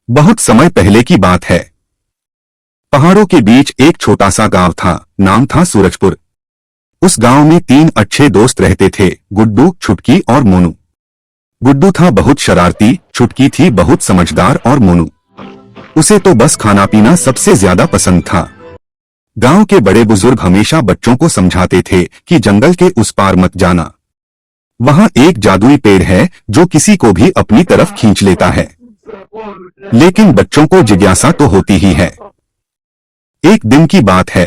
बहुत समय पहले की बात है। पहाड़ों के बीच एक छोटा सा गांव था। नाम था सूरजपुर। उस गांव में 3 अच्छे दोस्त रहते थे, गुड्डू, छुटकी और मोनू। गुड्डू था बहुत शरारती, छुटकी थी बहुत समझदार और मोनू, उसे तो बस खाना पीना सबसे ज्यादा पसंद था। गांव के बड़े बुजुर्ग हमेशा बच्चों को समझाते थे कि जंगल के उस पार मत जाना, वहां एक जादुई पेड़ है जो किसी को भी अपनी तरफ खींच लेता है। लेकिन बच्चों को जिज्ञासा तो होती ही है। एक दिन की बात है,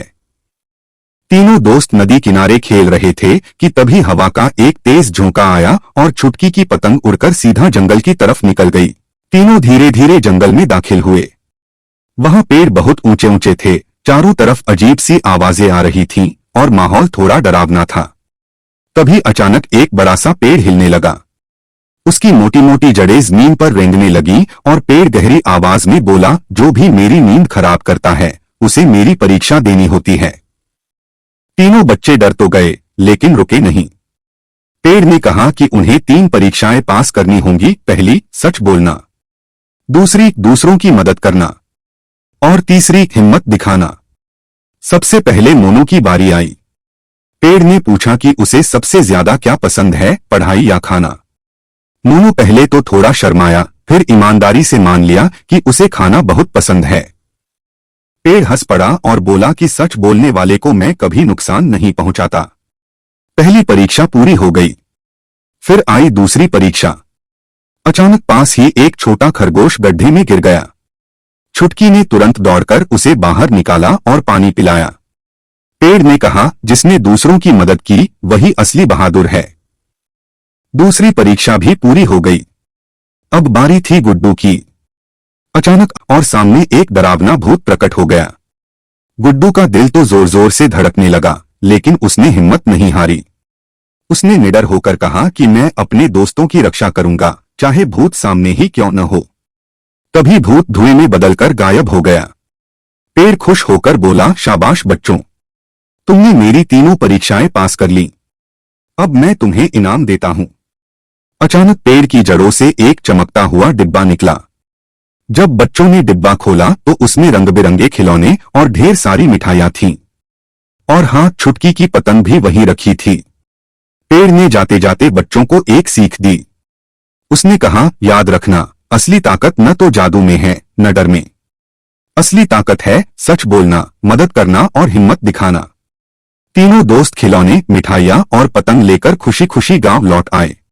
तीनों दोस्त नदी किनारे खेल रहे थे कि तभी हवा का एक तेज झोंका आया और छुटकी की पतंग उड़कर सीधा जंगल की तरफ निकल गई। तीनों धीरे धीरे जंगल में दाखिल हुए। वहां पेड़ बहुत ऊंचे ऊंचे थे, चारों तरफ अजीब सी आवाजें आ रही थीं और माहौल थोड़ा डरावना था। तभी अचानक एक बड़ा सा पेड़ हिलने लगा। उसकी मोटी मोटी जड़ें जमीन पर रेंगने लगी और पेड़ गहरी आवाज में बोला, जो भी मेरी नींद खराब करता है उसे मेरी परीक्षा देनी होती है। तीनों बच्चे डर तो गए लेकिन रुके नहीं। पेड़ ने कहा कि उन्हें 3 परीक्षाएं पास करनी होंगी। पहली, सच बोलना। दूसरी, दूसरों की मदद करना। और तीसरी, हिम्मत दिखाना। सबसे पहले मोनू की बारी आई। पेड़ ने पूछा कि उसे सबसे ज्यादा क्या पसंद है, पढ़ाई या खाना। मोनू पहले तो थोड़ा शर्माया, फिर ईमानदारी से मान लिया कि उसे खाना बहुत पसंद है। पेड़ हंस पड़ा और बोला कि सच बोलने वाले को मैं कभी नुकसान नहीं पहुंचाता। पहली परीक्षा पूरी हो गई। फिर आई दूसरी परीक्षा। अचानक पास ही एक छोटा खरगोश गड्ढे में गिर गया। छुटकी ने तुरंत दौड़कर उसे बाहर निकाला और पानी पिलाया। पेड़ ने कहा, जिसने दूसरों की मदद की वही असली बहादुर है। दूसरी परीक्षा भी पूरी हो गई। अब बारी थी गुड्डू की। अचानक और सामने एक डरावना भूत प्रकट हो गया। गुड्डू का दिल तो जोर जोर से धड़कने लगा, लेकिन उसने हिम्मत नहीं हारी। उसने निडर होकर कहा कि मैं अपने दोस्तों की रक्षा करूंगा, चाहे भूत सामने ही क्यों न हो। तभी भूत धुएं में बदलकर गायब हो गया। पेड़ खुश होकर बोला, शाबाश बच्चों, तुमने मेरी तीनों परीक्षाएं पास कर ली। अब मैं तुम्हें इनाम देता हूं। अचानक पेड़ की जड़ों से एक चमकता हुआ डिब्बा निकला। जब बच्चों ने डिब्बा खोला तो उसमें रंग बिरंगे खिलौने और ढेर सारी मिठाइयां थीं। और हाँ, छुटकी की पतंग भी वहीं रखी थी। पेड़ ने जाते जाते बच्चों को एक सीख दी। उसने कहा, याद रखना, असली ताकत न तो जादू में है न डर में। असली ताकत है सच बोलना, मदद करना और हिम्मत दिखाना। तीनों दोस्त खिलौने, मिठाइयां और पतंग लेकर खुशी खुशी गांव लौट आए।